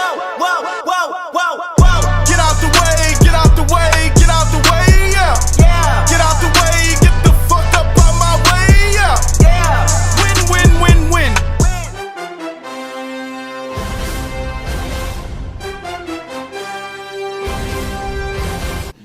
whoa, whoa, whoa, whoa, whoa. Get out the way, get out the way, get out the way, yeah. Yeah. Get out the way, get the fuck up out my way, yeah. Yeah. Win, win, win, win.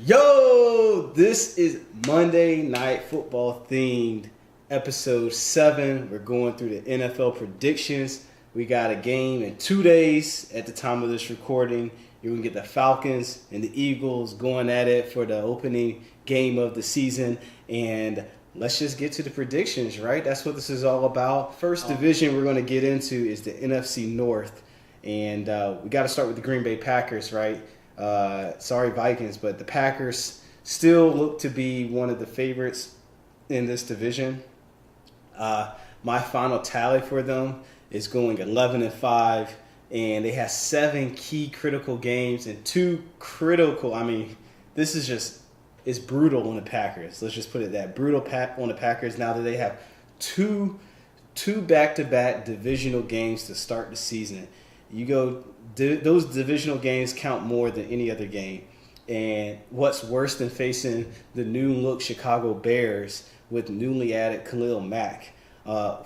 Yo, this is Monday Night Football themed episode 7. We're going through the NFL predictions. We got a game in 2 days at the time of this recording. You're going to get the Falcons and the Eagles going at it for the opening game of the season. And let's just get to the predictions, right? That's what this is all about. First division we're going to get into is the NFC North. And we got to start with the Green Bay Packers, right? Sorry, Vikings, but the Packers still look to be one of the favorites in this division. My final tally for them is going 11-5, and they have 7 key critical games and 2 critical. I mean, this is just, it's brutal on the Packers. Let's just put it that brutal on the Packers now that they have two back-to-back divisional games to start the season. You go, those divisional games count more than any other game. And what's worse than facing the new-look Chicago Bears with newly added Khalil Mack?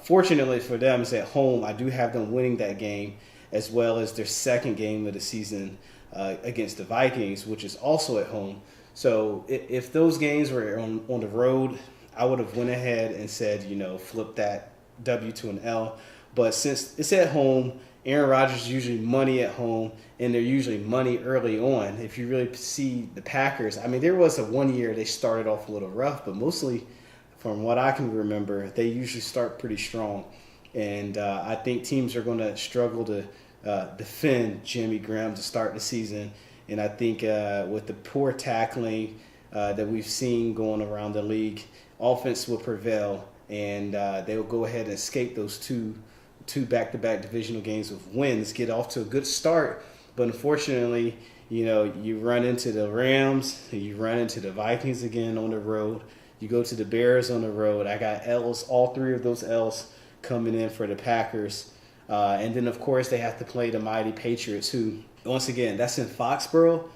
Fortunately for them, it's at home. I do have them winning that game, as well as their second game of the season against the Vikings, which is also at home. So if those games were on the road, I would have went ahead and said, flip that W to an L. But since it's at home, Aaron Rodgers is usually money at home, and they're usually money early on. If you really see the Packers, I mean, there was a 1 year they started off a little rough, but mostly from what I can remember, they usually start pretty strong. And I think teams are going to struggle to defend Jimmy Graham to start the season. And I think with the poor tackling that we've seen going around the league, offense will prevail, and they will go ahead and escape those two back-to-back divisional games with wins, get off to a good start. But unfortunately, you run into the Rams, you run into the Vikings again on the road. You go to the Bears on the road. I got L's, all 3 of those L's coming in for the Packers. And then, of course, they have to play the mighty Patriots, who, once again, that's in Foxborough.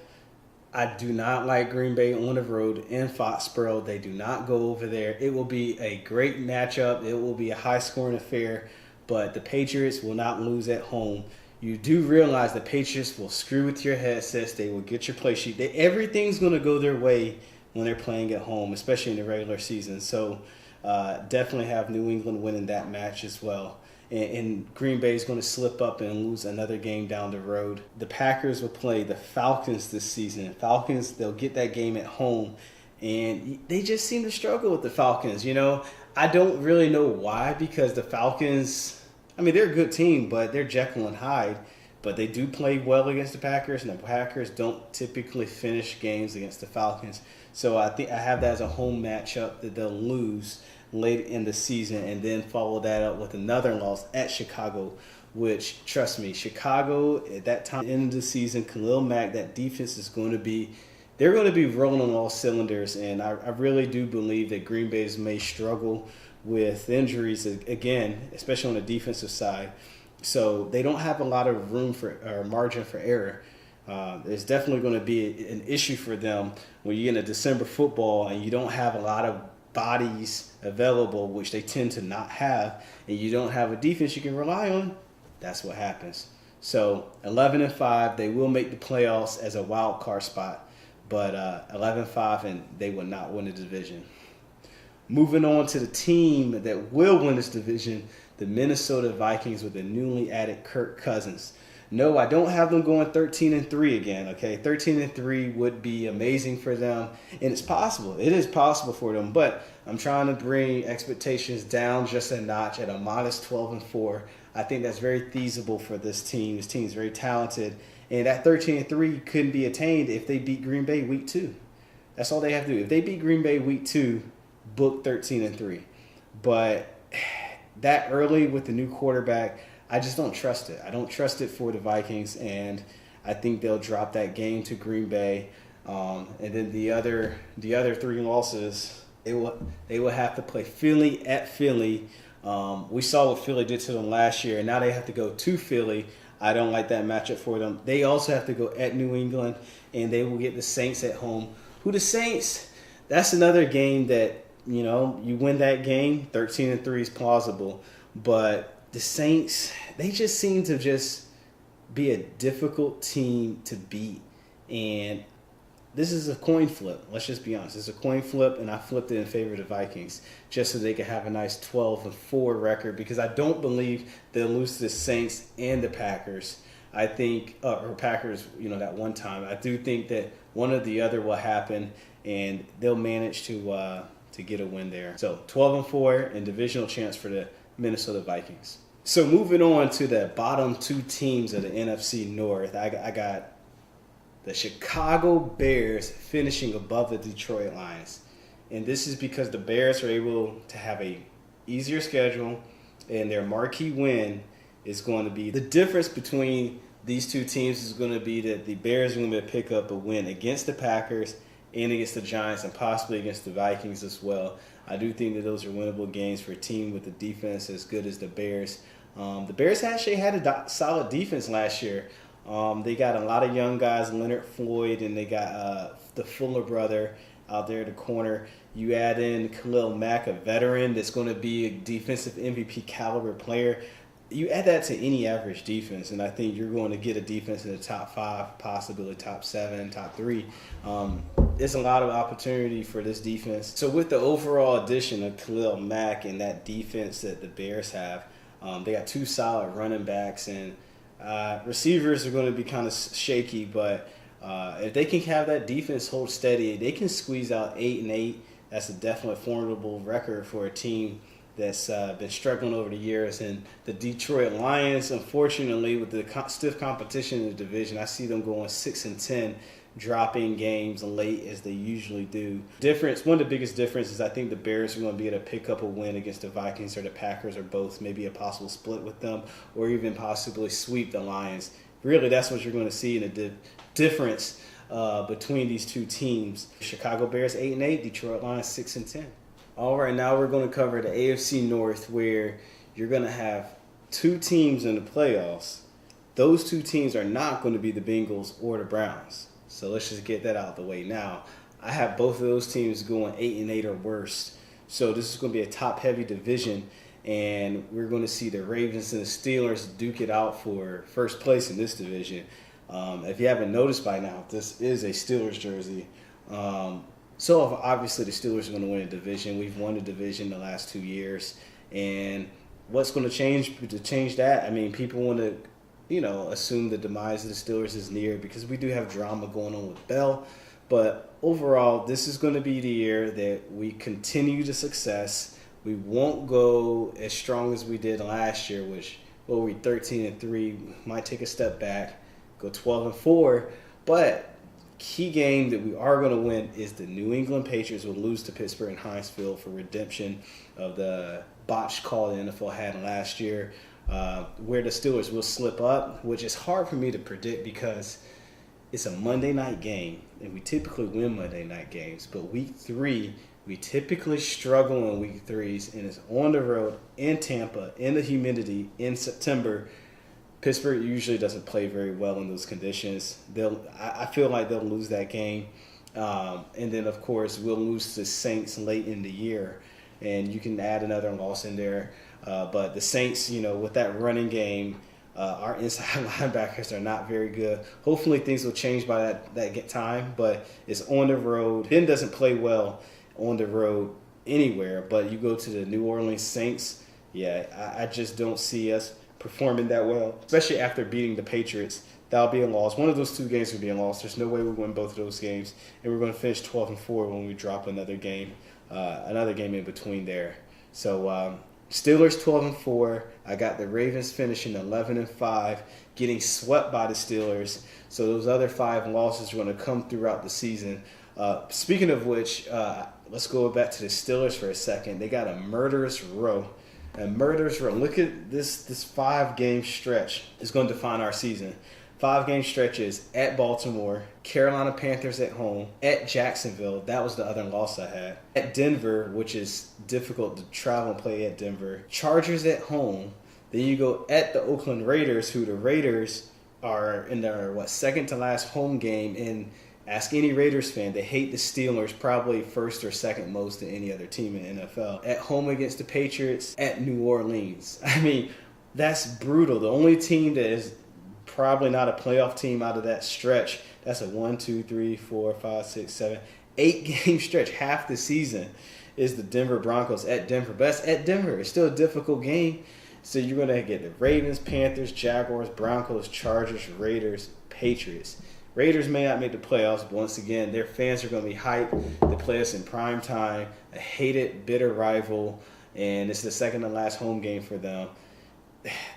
I do not like Green Bay on the road in Foxborough. They do not go over there. It will be a great matchup. It will be a high-scoring affair, but the Patriots will not lose at home. You do realize the Patriots will screw with your headsets. They will get your play sheet. Everything's going to go their way when they're playing at home, especially in the regular season. So definitely have New England winning that match as well. And Green Bay is going to slip up and lose another game down the road. The Packers will play the Falcons this season. Falcons, they'll get that game at home. And they just seem to struggle with the Falcons. I don't really know why, because the Falcons, I mean, they're a good team, but they're Jekyll and Hyde. But they do play well against the Packers, and the Packers don't typically finish games against the Falcons. So I think I have that as a home matchup that they'll lose late in the season, and then follow that up with another loss at Chicago, which, trust me, Chicago at that time, end of the season, Khalil Mack, that defense is going to be, they're going to be rolling on all cylinders, and I really do believe that Green Bay may struggle with injuries again, especially on the defensive side. So they don't have a lot of room for or margin for error. It's definitely going to be an issue for them when you get into December football and you don't have a lot of bodies available, which they tend to not have, and you don't have a defense you can rely on. That's what happens. So 11-5, they will make the playoffs as a wild card spot, but 11-5, and they will not win the division. Moving on to the team that will win this division, the Minnesota Vikings with the newly added Kirk Cousins. No, I don't have them going 13-3 again, okay? 13-3 would be amazing for them, and it's possible. It is possible for them, but I'm trying to bring expectations down just a notch at a modest 12-4. I think that's very feasible for this team. This team is very talented, and that 13-3 couldn't be attained if they beat Green Bay week 2. That's all they have to do. If they beat Green Bay week 2, book 13-3. But that early with the new quarterback, I just don't trust it. I don't trust it for the Vikings, and I think they'll drop that game to Green Bay. And then the other 3 losses, they will have to play Philly at Philly. We saw what Philly did to them last year, and now they have to go to Philly. I don't like that matchup for them. They also have to go at New England, and they will get the Saints at home. Who the Saints? That's another game that, you win that game, 13-3 is plausible. But the Saints, they just seem to just be a difficult team to beat. And this is a coin flip. Let's just be honest. It's a coin flip, and I flipped it in favor of the Vikings just so they could have a nice 12-4 record, because I don't believe they'll lose to the Saints and the Packers. I think, or Packers, that one time. I do think that one or the other will happen, and they'll manage to get a win there. So 12-4 and divisional chance for the Minnesota Vikings. So moving on to the bottom two teams of the NFC North, I got the Chicago Bears finishing above the Detroit Lions. And this is because the Bears are able to have a easier schedule, and their marquee win is going to be the difference between these two teams is going to be that the Bears are going to pick up a win against the Packers and against the Giants and possibly against the Vikings as well. I do think that those are winnable games for a team with a defense as good as the Bears. The Bears actually had a solid defense last year. They got a lot of young guys, Leonard Floyd, and they got the Fuller brother out there at the corner. You add in Khalil Mack, a veteran that's going to be a defensive MVP caliber player. You add that to any average defense, and I think you're going to get a defense in the top 5, possibly top 7, top 3. There's a lot of opportunity for this defense. So with the overall addition of Khalil Mack and that defense that the Bears have, they got 2 solid running backs, and receivers are going to be kind of shaky, but if they can have that defense hold steady, they can squeeze out 8-8. That's a definitely formidable record for a team that's been struggling over the years. And the Detroit Lions, unfortunately, with the stiff competition in the division, I see them going 6-10, dropping games late as they usually do. One of the biggest differences, I think the Bears are going to be able to pick up a win against the Vikings or the Packers or both, maybe a possible split with them, or even possibly sweep the Lions. Really, that's what you're going to see in the difference between these two teams. Chicago Bears 8-8, Detroit Lions 6-10. All right, now we're going to cover the AFC North, where you're going to have 2 teams in the playoffs. Those 2 teams are not going to be the Bengals or the Browns. So let's just get that out of the way now. I have both of those teams going 8-8 or worse. So this is going to be a top-heavy division, and we're going to see the Ravens and the Steelers duke it out for first place in this division. If you haven't noticed by now, this is a Steelers jersey. So obviously the Steelers are going to win a division. We've won the division the last 2 years. And what's going to change that? I mean, people want to, assume the demise of the Steelers is near because we do have drama going on with Bell. But overall, this is going to be the year that we continue the success. We won't go as strong as we did last year, which, we 13-3, might take a step back, go 12-4. But key game that we are going to win is the New England Patriots will lose to Pittsburgh and Heinz Field for redemption of the botched call the NFL had last year, where the Steelers will slip up, which is hard for me to predict because it's a Monday night game, and we typically win Monday night games. But week 3, we typically struggle in week 3s, and it's on the road in Tampa, in the humidity, in September. Pittsburgh usually doesn't play very well in those conditions. I feel like they'll lose that game. And then, of course, we'll lose to Saints late in the year. And you can add another loss in there. But the Saints, with that running game, our inside linebackers are not very good. Hopefully things will change by that time. But it's on the road. Ben doesn't play well on the road anywhere. But you go to the New Orleans Saints, I just don't see us performing that well, especially after beating the Patriots. That'll be a loss. One of those 2 games will be a loss. There's no way we win both of those games, and we're going to finish 12-4 when we drop another game in between there. So Steelers 12-4. I got the Ravens finishing 11-5, getting swept by the Steelers. So those other 5 losses are going to come throughout the season. Speaking of which, let's go back to the Steelers for a second. They got a murderous row. Look at this 5-game stretch. It's going to define our season. 5-game stretches at Baltimore, Carolina Panthers at home, at Jacksonville. That was the other loss I had. At Denver, which is difficult to travel and play at Denver. Chargers at home, Then you go at the Oakland Raiders, who the Raiders are in their second to last home game. And ask any Raiders fan, they hate the Steelers probably first or second most to any other team in the NFL. At home against the Patriots, at New Orleans. I mean, that's brutal. The only team that is probably not a playoff team out of that stretch, that's a 1, 2, 3, 4, 5, 6, 7, 8 game stretch, half the season, is the Denver Broncos at Denver. But that's at Denver. It's still a difficult game. So you're going to get the Ravens, Panthers, Jaguars, Broncos, Chargers, Raiders, Patriots. Raiders may not make the playoffs, but once again, their fans are going to be hyped to play us in prime time, a hated, bitter rival, and it's the second to last home game for them.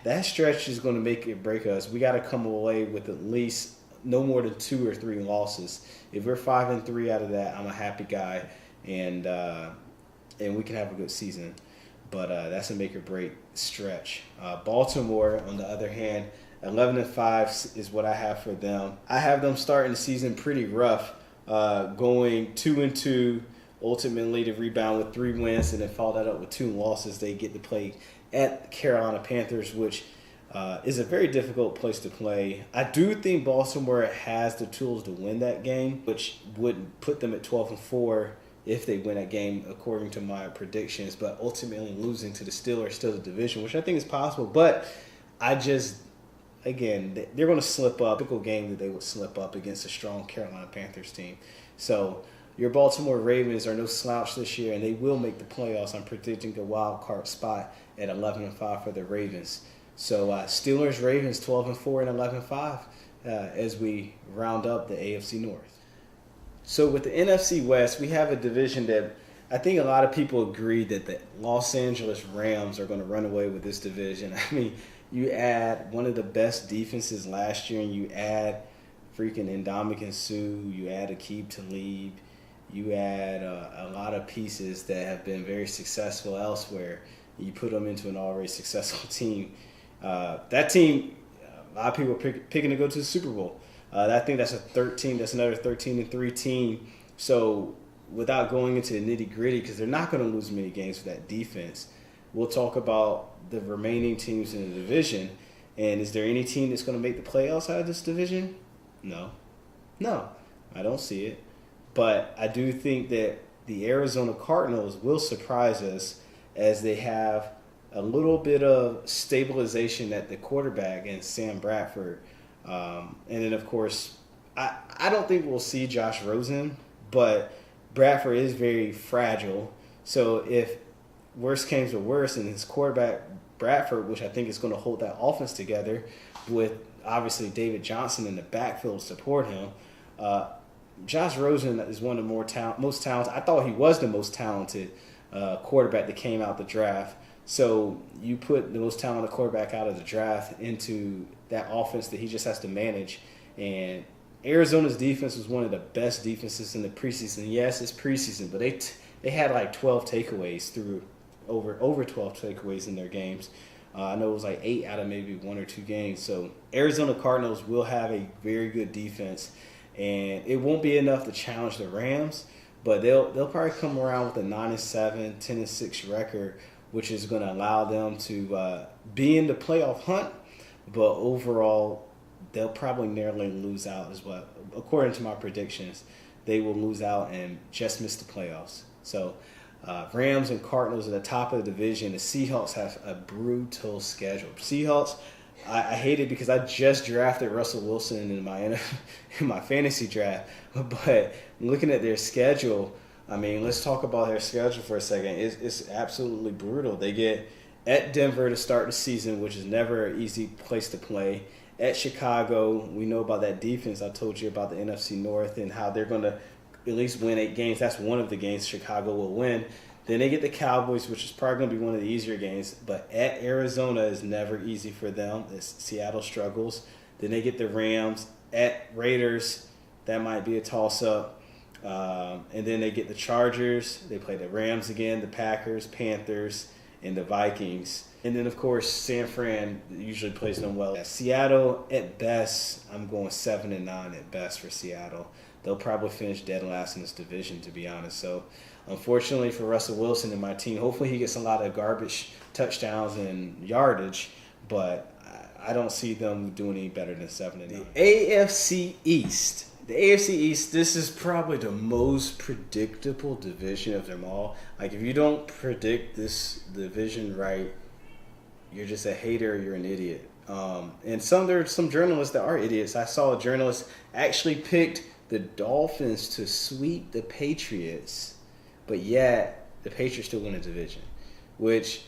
That stretch is going to make it break us. We got to come away with at least no more than 2 or 3 losses. If we're 5-3 out of that, I'm a happy guy, and we can have a good season. But that's a make or break stretch. Baltimore, on the other hand, 11-5 is what I have for them. I have them starting the season pretty rough, going 2-2. Ultimately, to rebound with 3 wins and then follow that up with 2 losses. They get to play at the Carolina Panthers, which is a very difficult place to play. I do think Baltimore has the tools to win that game, which would put them at 12-4 if they win that game, according to my predictions. But ultimately, losing to the Steelers, still the division, which I think is possible. But again, they're going to slip up. Typical game that they would slip up against a strong Carolina Panthers team. So your Baltimore Ravens are no slouch this year, and they will make the playoffs. I'm predicting a wild card spot at 11-5 for the Ravens. So Steelers, Ravens, 12-4 and 11-5 as we round up the AFC North. So with the NFC West, we have a division that I think a lot of people agree that the Los Angeles Rams are going to run away with this division. I mean, you add one of the best defenses last year, and you add freaking Ndamukong Suh, you add Aqib Talib, you add a lot of pieces that have been very successful elsewhere. You put them into an already successful team. That team, a lot of people are picking to go to the Super Bowl. I think that's another 13-3 team. So without going into the nitty gritty, because they're not going to lose many games with that defense, we'll talk about the remaining teams in the division. And is there any team that's going to make the playoffs out of this division? No, I don't see it. But I do think that the Arizona Cardinals will surprise us, as they have a little bit of stabilization at the quarterback in Sam Bradford. And then, of course, I don't think we'll see Josh Rosen, but Bradford is very fragile. So if worst comes to worst, and his quarterback, Bradford, which I think is going to hold that offense together with, obviously, David Johnson in the backfield to support him, Josh Rosen is one of the most talented. I thought he was the most talented quarterback that came out the draft. So you put the most talented quarterback out of the draft into that offense that he just has to manage. And Arizona's defense was one of the best defenses in the preseason. Yes, it's preseason, but they had like 12 takeaways through over 12 takeaways in their games. I know it was like 8 out of maybe 1 or 2 games. So Arizona Cardinals will have a very good defense, and it won't be enough to challenge the Rams, but they'll probably come around with a 9-7, 10-6 record, which is going to allow them to be in the playoff hunt. But overall, they'll probably narrowly lose out as well. According to my predictions, they will lose out and just miss the playoffs. So Rams and Cardinals at the top of the division. The Seahawks have a brutal schedule. Seahawks, I hate it because I just drafted Russell Wilson in my fantasy draft. But looking at their schedule, I mean, let's talk about their schedule for a second. It's absolutely brutal. They get at Denver to start the season, which is never an easy place to play. At Chicago, we know about that defense. I told you about the NFC North and how they're going to at least win 8 games. That's one of the games Chicago will win. Then they get the Cowboys, which is probably going to be one of the easier games. But at Arizona is never easy for them. Seattle struggles. Then they get the Rams. At Raiders, that might be a toss-up. And then they get the Chargers. They play the Rams again, the Packers, Panthers, and the Vikings. And then, of course, San Fran usually plays them well. Seattle, at best, I'm going 7-9 at best for Seattle. They'll probably finish dead last in this division, to be honest. So Unfortunately for Russell Wilson and my team, hopefully he gets a lot of garbage touchdowns and yardage, but I don't see them doing any better than 7-9. AFC East. The AFC East, this is probably the most predictable division of them all. Like, if you don't predict this division right, you're just a hater, you're an idiot. And there are some journalists that are idiots. I saw a journalist actually picked the Dolphins to sweep the Patriots, but yet the Patriots still win the division, which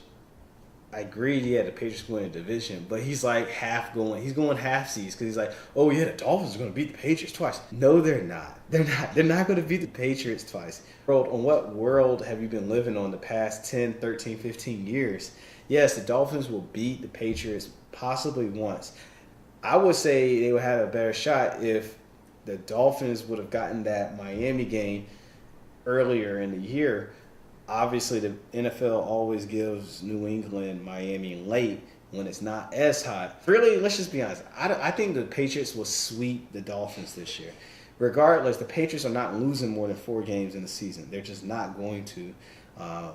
I agreed, yeah, the Patriots win a division, but he's like he's going half-seas because he's like, oh yeah, the Dolphins are going to beat the Patriots twice. No, they're not. They're not going to beat the Patriots twice. On what world have you been living on the past 10, 13, 15 years? Yes, the Dolphins will beat the Patriots possibly once. I would say they would have a better shot if the Dolphins would have gotten that Miami game earlier in the year. Obviously, the NFL always gives New England Miami late when it's not as hot. Really, let's just be honest. I think the Patriots will sweep the Dolphins this year. Regardless, the Patriots are not losing more than 4 games in the season. They're just not going to.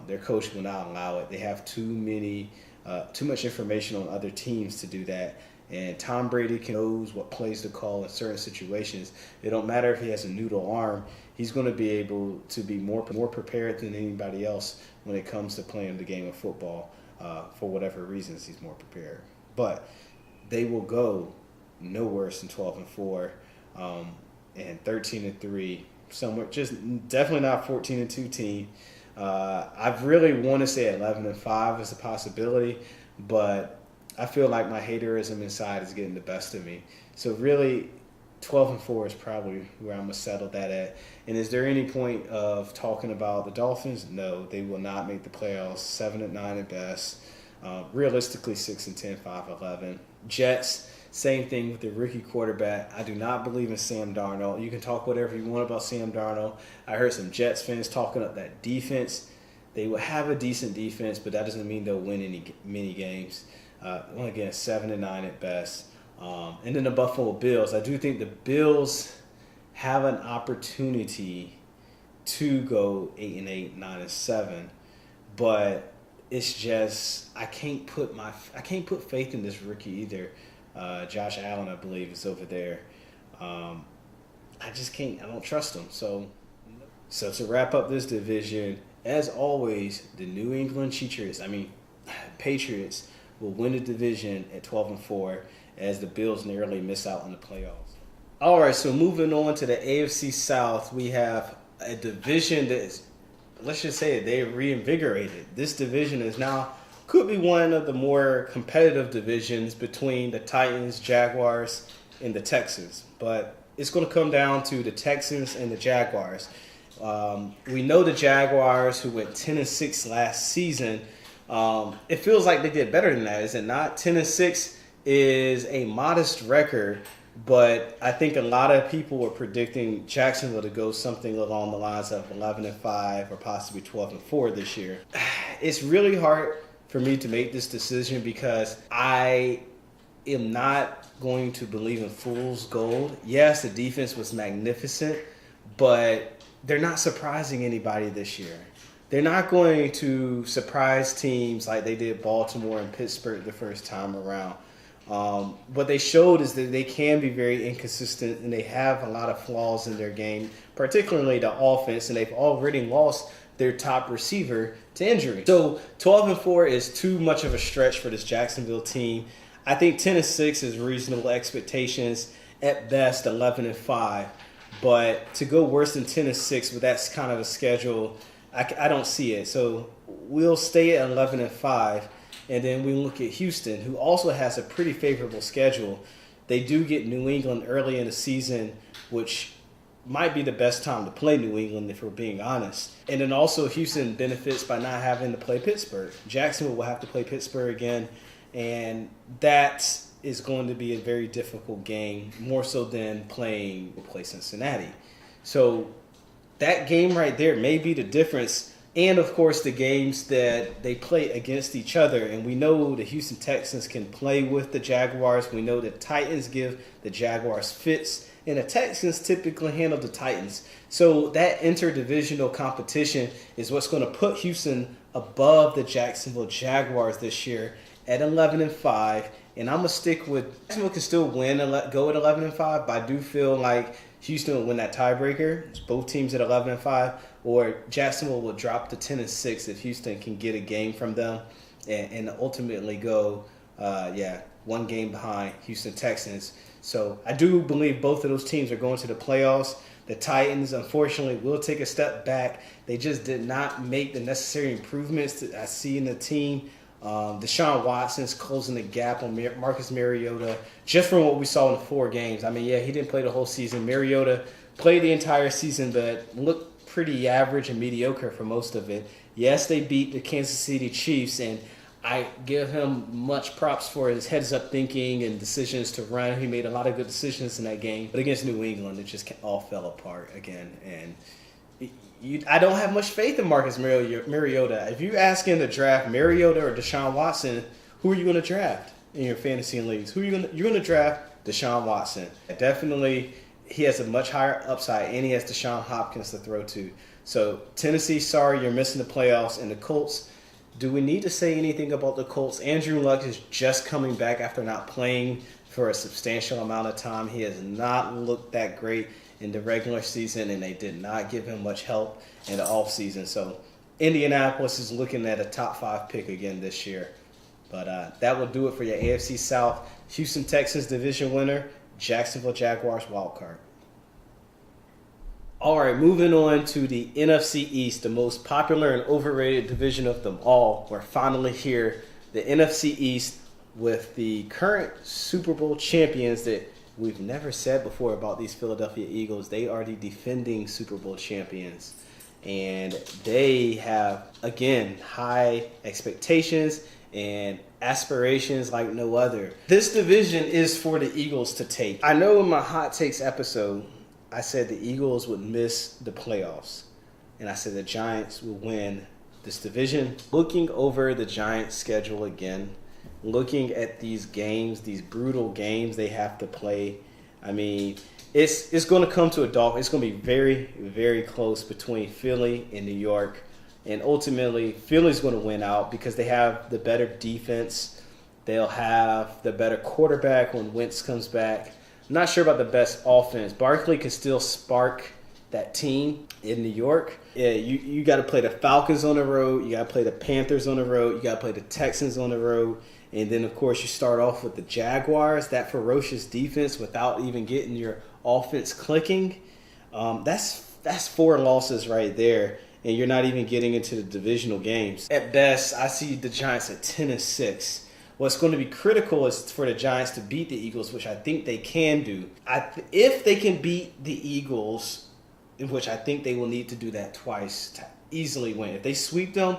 Their coach will not allow it. They have too much information on other teams to do that. And Tom Brady knows what plays to call in certain situations. It don't matter if he has a noodle arm. He's going to be able to be more prepared than anybody else when it comes to playing the game of football. For whatever reasons, he's more prepared. But they will go no worse than 12-4 and 13-3. Somewhere, just definitely not 14-2 team. I really want to say 11-5 is a possibility, but I feel like my haterism inside is getting the best of me. So really, 12-4 is probably where I'm going to settle that at. And is there any point of talking about the Dolphins? No, they will not make the playoffs. 7-9 at best. Realistically, 6-10, 5-11. Jets, same thing with the rookie quarterback. I do not believe in Sam Darnold. You can talk whatever you want about Sam Darnold. I heard some Jets fans talking up that defense. They will have a decent defense, but that doesn't mean they'll win many games. Only again, 7-9 at best. And then the Buffalo Bills. I do think the Bills have an opportunity to go 8-8, 9-7, but it's just I can't put faith in this rookie either. Josh Allen, I believe, is over there. I just can't. I don't trust him. So to wrap up this division, as always, the New England Patriots will win the division at 12-4 as the Bills narrowly miss out on the playoffs. All right, so moving on to the AFC South, we have a division that is, let's just say it, they reinvigorated. This division is now could be one of the more competitive divisions between the Titans, Jaguars, and the Texans. But it's going to come down to the Texans and the Jaguars. We know the Jaguars, who went 10-6 last season. It feels like they did better than that, is it not? 10-6 is a modest record, but I think a lot of people were predicting Jacksonville to go something along the lines of 11-5 or possibly 12-4 this year. It's really hard for me to make this decision because I am not going to believe in fool's gold. Yes, the defense was magnificent, but they're not surprising anybody this year. They're not going to surprise teams like they did Baltimore and Pittsburgh the first time around. What they showed is that they can be very inconsistent and they have a lot of flaws in their game, particularly the offense, and they've already lost their top receiver to injury. So 12-4 is too much of a stretch for this Jacksonville team. I think 10-6 is reasonable expectations. At best, 11-5. But to go worse than 10-6 with that kind of a schedule, I don't see it. So we'll stay at 11-5. And then we look at Houston, who also has a pretty favorable schedule. They do get New England early in the season, which might be the best time to play New England, if we're being honest. And then also Houston benefits by not having to play Pittsburgh. Jacksonville will have to play Pittsburgh again, and that is going to be a very difficult game, more so than play Cincinnati. So that game right there may be the difference. And, of course, the games that they play against each other. And we know the Houston Texans can play with the Jaguars. We know the Titans give the Jaguars fits and the Texans typically handle the Titans. So that interdivisional competition is what's going to put Houston above the Jacksonville Jaguars this year at 11-5. And I'm gonna stick with Jacksonville can still win and go at 11-5, but I do feel like Houston will win that tiebreaker. It's both teams at 11-5, or Jacksonville will drop to 10-6 if Houston can get a game from them and ultimately go, one game behind Houston Texans. So I do believe both of those teams are going to the playoffs. The Titans, unfortunately, will take a step back. They just did not make the necessary improvements that I see in the team. Deshaun Watson's closing the gap on Marcus Mariota just from what we saw in the 4 games. I mean, yeah, he didn't play the whole season. Mariota played the entire season, but looked pretty average and mediocre for most of it. Yes, they beat the Kansas City Chiefs, and I give him much props for his heads-up thinking and decisions to run. He made a lot of good decisions in that game. But against New England, it just all fell apart again. And I don't have much faith in Marcus Mariota. If you ask him to draft Mariota or Deshaun Watson, who are you going to draft in your fantasy leagues? You're going to draft Deshaun Watson. Definitely, he has a much higher upside, and he has Deshaun Hopkins to throw to. So Tennessee, sorry, you're missing the playoffs. And the Colts, do we need to say anything about the Colts? Andrew Luck is just coming back after not playing for a substantial amount of time. He has not looked that great in the regular season, and they did not give him much help in the offseason. So Indianapolis is looking at a top 5 pick again this year. But that will do it for your AFC South. Houston Texans division winner, Jacksonville Jaguars wild card. All right, moving on to the NFC East, the most popular and overrated division of them all. We're finally here, the NFC East, with the current Super Bowl champions that we've never said before about these Philadelphia Eagles. They are the defending Super Bowl champions. And they have, again, high expectations and aspirations like no other. This division is for the Eagles to take. I know in my Hot Takes episode, I said the Eagles would miss the playoffs. And I said the Giants will win this division. Looking over the Giants' schedule again, looking at these games, these brutal games they have to play, I mean, it's going to come to a dog. It's going to be very, very close between Philly and New York. And ultimately, Philly's going to win out because they have the better defense. They'll have the better quarterback when Wentz comes back. I'm not sure about the best offense. Barkley can still spark that team in New York. Yeah, you got to play the Falcons on the road. You got to play the Panthers on the road. You got to play the Texans on the road. And then, of course, you start off with the Jaguars, that ferocious defense without even getting your offense clicking. That's 4 losses right there, and you're not even getting into the divisional games. At best, I see the Giants at 10-6. What's going to be critical is for the Giants to beat the Eagles, which I think they can do. If they can beat the Eagles, in which I think they will need to do that twice to easily win. If they sweep them,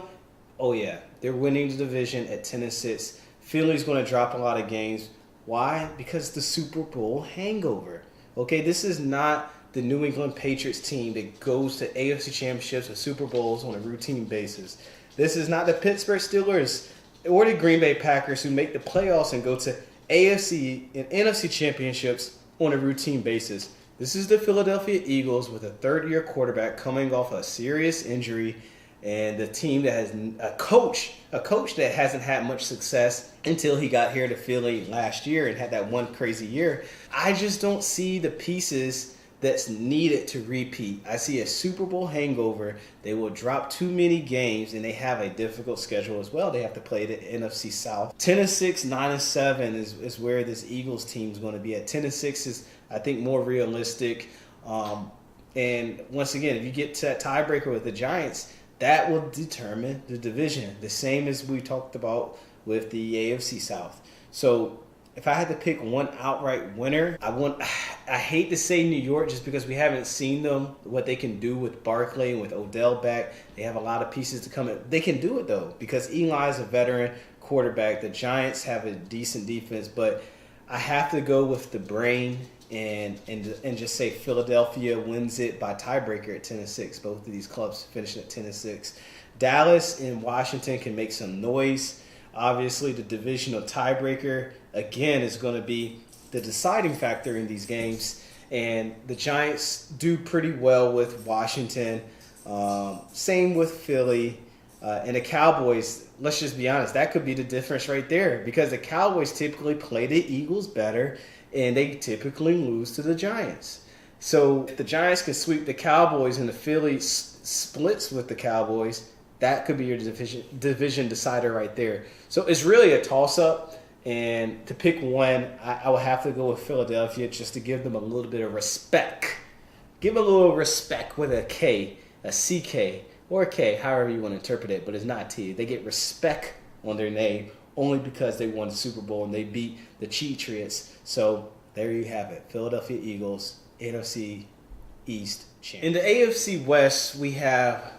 oh yeah, they're winning the division at 10-6. Philly's going to drop a lot of games. Why? Because the Super Bowl hangover. Okay, this is not the New England Patriots team that goes to AFC championships or Super Bowls on a routine basis. This is not the Pittsburgh Steelers or the Green Bay Packers who make the playoffs and go to AFC and NFC championships on a routine basis. This is the Philadelphia Eagles with a third-year quarterback coming off a serious injury, and the team that has a coach that hasn't had much success until he got here to Philly last year and had that one crazy year. I just don't see the pieces that's needed to repeat. I see a Super Bowl hangover. They will drop too many games, and they have a difficult schedule as well. They have to play the NFC South. 10-6, 9-7 is where this Eagles team is going to be at. 10-6 is, I think, more realistic. And once again, if you get to that tiebreaker with the Giants, that will determine the division, the same as we talked about with the AFC South. So if I had to pick one outright winner, I hate to say New York just because we haven't seen them, what they can do with Barkley and with Odell back. They have a lot of pieces to come in. They can do it, though, because Eli is a veteran quarterback. The Giants have a decent defense, but I have to go with the brain and just say Philadelphia wins it by tiebreaker at 10-6. Both of these clubs finishing at 10-6. Dallas and Washington can make some noise. Obviously, the divisional tiebreaker, again, is going to be the deciding factor in these games. And the Giants do pretty well with Washington. Same with Philly. And the Cowboys, let's just be honest, that could be the difference right there. Because the Cowboys typically play the Eagles better, and they typically lose to the Giants. So if the Giants can sweep the Cowboys and the Philly splits with the Cowboys, that could be your division decider right there. So it's really a toss-up. And to pick one, I would have to go with Philadelphia just to give them a little bit of respect. Give them a little respect with a K, a CK, or a K, however you want to interpret it, but it's not T. They get respect on their name only because they won the Super Bowl and they beat the Patriots. So there you have it. Philadelphia Eagles, NFC East champion. In the AFC West, we have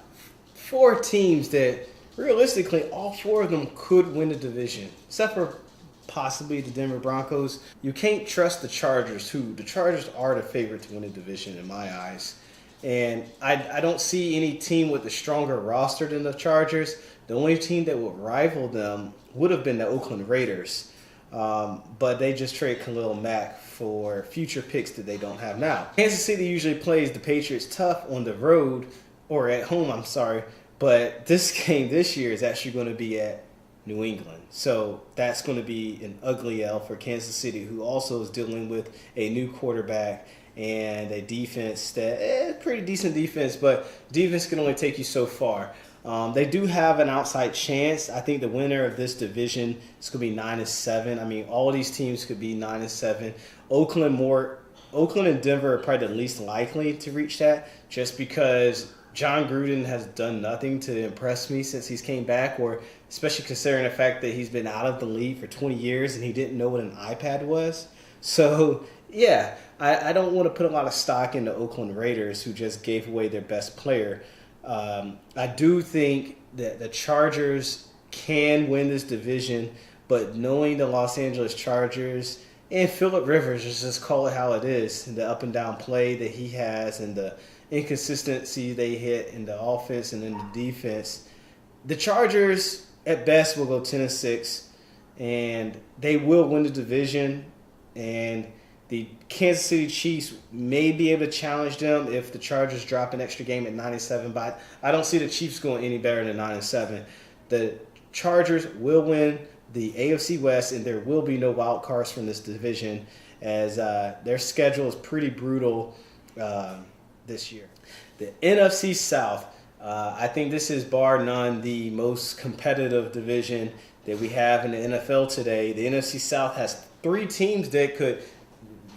4 teams that realistically, all 4 of them could win the division, except for possibly the Denver Broncos. You can't trust the Chargers, who the Chargers are the favorite to win the division in my eyes. And I don't see any team with a stronger roster than the Chargers. The only team that would rival them would have been the Oakland Raiders. But they just traded Khalil Mack for future picks that they don't have now. Kansas City usually plays the Patriots tough on the road, or at home, I'm sorry. But this game this year is actually going to be at New England. So that's going to be an ugly L for Kansas City, who also is dealing with a new quarterback and a defense that pretty decent defense, but defense can only take you so far. They do have an outside chance. I think the winner of this division is going to be 9-7. I mean, all of these teams could be 9-7. Oakland and Denver are probably the least likely to reach that, just because John Gruden has done nothing to impress me since he's came back, or especially considering the fact that he's been out of the league for 20 years and he didn't know what an iPad was. So, yeah, I don't want to put a lot of stock in the Oakland Raiders, who just gave away their best player. I do think that the Chargers can win this division, but knowing the Los Angeles Chargers and Phillip Rivers, just call it how it is, and the up and down play that he has and the inconsistency they hit in the offense and in the defense, the Chargers at best will go 10-6, and they will win the division. And the Kansas City Chiefs may be able to challenge them if the Chargers drop an extra game at 9-7, but I don't see the Chiefs going any better than 9-7. The Chargers will win the AFC West, and there will be no wild cards from this division, as their schedule is pretty brutal this year. The NFC South, I think this is bar none the most competitive division that we have in the NFL today. The NFC South has 3 teams that could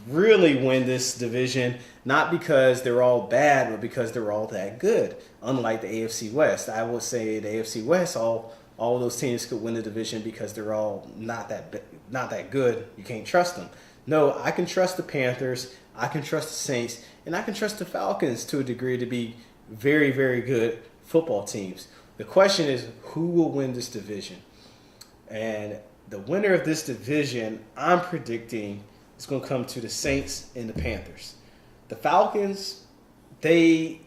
really win this division, not because they're all bad, but because they're all that good. Unlike the AFC West, I would say the AFC West, all of those teams could win the division because they're all not that good. You can't trust them. No, I can trust the Panthers, I can trust the Saints, and I can trust the Falcons to a degree to be very, very good football teams. The question is, who will win this division? And the winner of this division, I'm predicting, is going to come to the Saints and the Panthers. The Falcons, I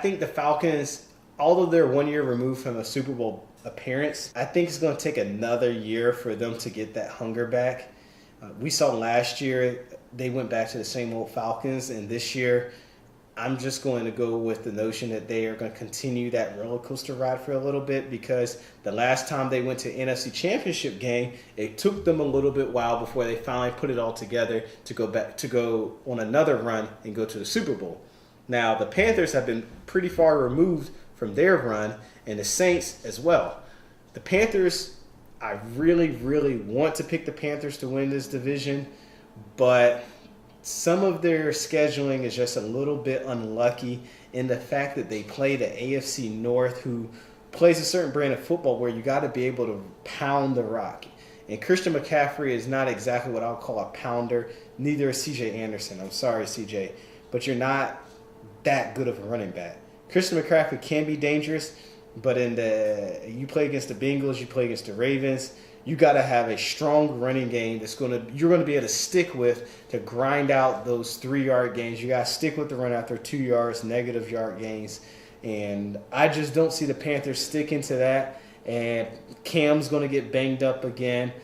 think the Falcons, although they're 1 year removed from a Super Bowl appearance, I think it's going to take another year for them to get that hunger back. We saw last year they went back to the same old Falcons, and this year I'm just going to go with the notion that they are going to continue that roller coaster ride for a little bit, because the last time they went to NFC Championship game, it took them a little bit while before they finally put it all together to go on another run and go to the Super Bowl. Now, the Panthers have been pretty far removed from their run, and the Saints as well. The Panthers, I really, really want to pick the Panthers to win this division, but some of their scheduling is just a little bit unlucky in the fact that they play the AFC North, who plays a certain brand of football where you got to be able to pound the rock. And Christian McCaffrey is not exactly what I'll call a pounder. Neither is CJ Anderson. I'm sorry, CJ, but you're not that good of a running back. Christian McCaffrey can be dangerous, but you play against the Bengals, you play against the Ravens, you got to have a strong running game you're going to be able to stick with to grind out those 3-yard gains. You got to stick with the run after 2 yards, negative yard gains. And I just don't see the Panthers sticking to that. And Cam's going to get banged up again.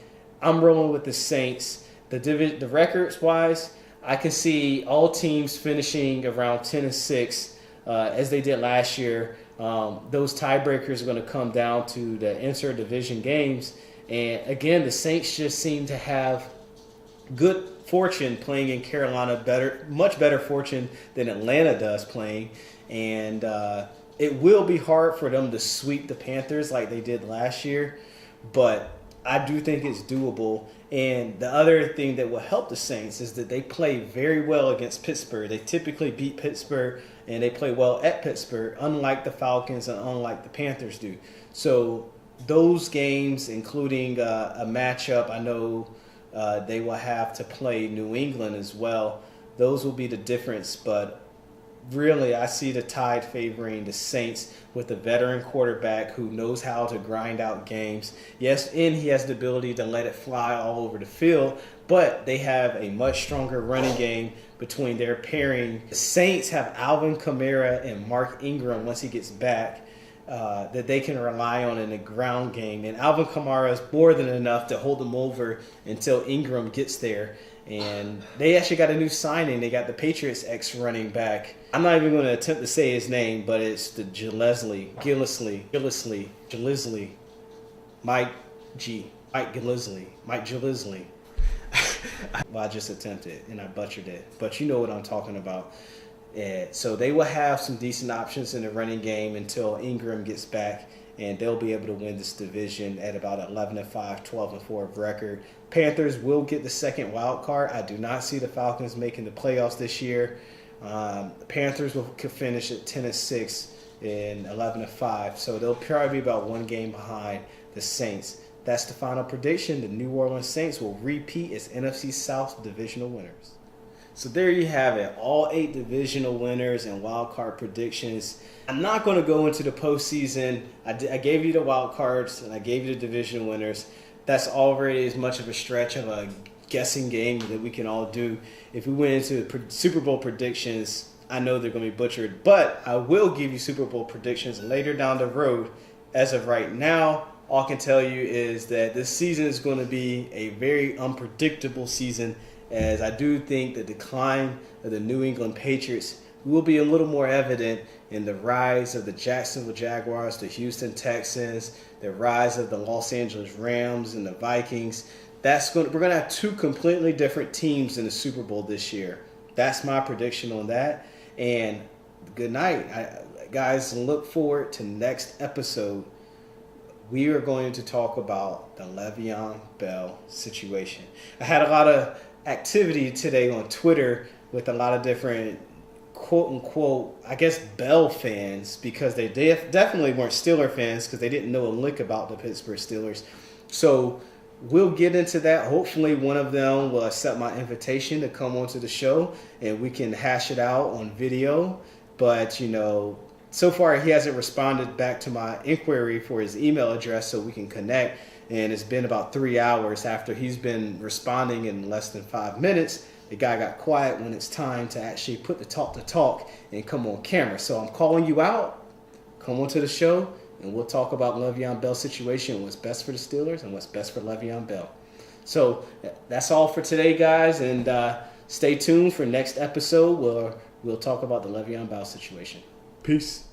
I'm rolling with the Saints. The records-wise, I can see all teams finishing around 10-6 as they did last year. Those tiebreakers are going to come down to the inter-division games. And again, the Saints just seem to have good fortune playing in Carolina, much better fortune than Atlanta does playing. And it will be hard for them to sweep the Panthers like they did last year, but I do think it's doable. And the other thing that will help the Saints is that they play very well against Pittsburgh. They typically beat Pittsburgh, and they play well at Pittsburgh, unlike the Falcons and unlike the Panthers do. So those games, including a matchup, I know they will have to play New England as well. Those will be the difference, but really, I see the Tide favoring the Saints with a veteran quarterback who knows how to grind out games. Yes, and he has the ability to let it fly all over the field, but they have a much stronger running game between their pairing. The Saints have Alvin Kamara and Mark Ingram once he gets back that they can rely on in the ground game. And Alvin Kamara is more than enough to hold them over until Ingram gets there. And they actually got a new signing. They got the Patriots ex-running back. I'm not even going to attempt to say his name, but it's the Gillislee, Mike Gillislee. Well, I just attempted and I butchered it, but you know what I'm talking about. So they will have some decent options in the running game until Ingram gets back, and they'll be able to win this division at about 11-5, 12-4 of record. Panthers will get the second wild card. I do not see the Falcons making the playoffs this year. Panthers could finish at 10-6 and 11-5, so they'll probably be about one game behind the Saints. That's the final prediction. The New Orleans Saints will repeat as NFC South divisional winners. So there you have it, all 8 divisional winners and wild card predictions. I'm not going to go into the postseason. I gave you the wild cards and I gave you the division winners. That's already as much of a stretch of a guessing game that we can all do. If we went into Super Bowl predictions, I know they're going to be butchered, but I will give you Super Bowl predictions later down the road. As of right now, all I can tell you is that this season is going to be a very unpredictable season, as I do think the decline of the New England Patriots will be a little more evident in the rise of the Jacksonville Jaguars, the Houston Texans, the rise of the Los Angeles Rams and the Vikings. We're going to have 2 completely different teams in the Super Bowl this year. That's my prediction on that. And good night. Guys, look forward to next episode. We are going to talk about the Le'Veon Bell situation. I had a lot of activity today on Twitter with a lot of different quote-unquote, I guess, Bell fans, because they definitely weren't Steeler fans because they didn't know a lick about the Pittsburgh Steelers. So we'll get into that. Hopefully one of them will accept my invitation to come onto the show and we can hash it out on video. But, so far he hasn't responded back to my inquiry for his email address so we can connect. And it's been about 3 hours after he's been responding in less than 5 minutes. The guy got quiet when it's time to actually put the talk to talk and come on camera. So I'm calling you out. Come onto the show, and we'll talk about Le'Veon Bell's situation, what's best for the Steelers and what's best for Le'Veon Bell. So that's all for today, guys, and stay tuned for next episode where we'll talk about the Le'Veon Bell situation. Peace.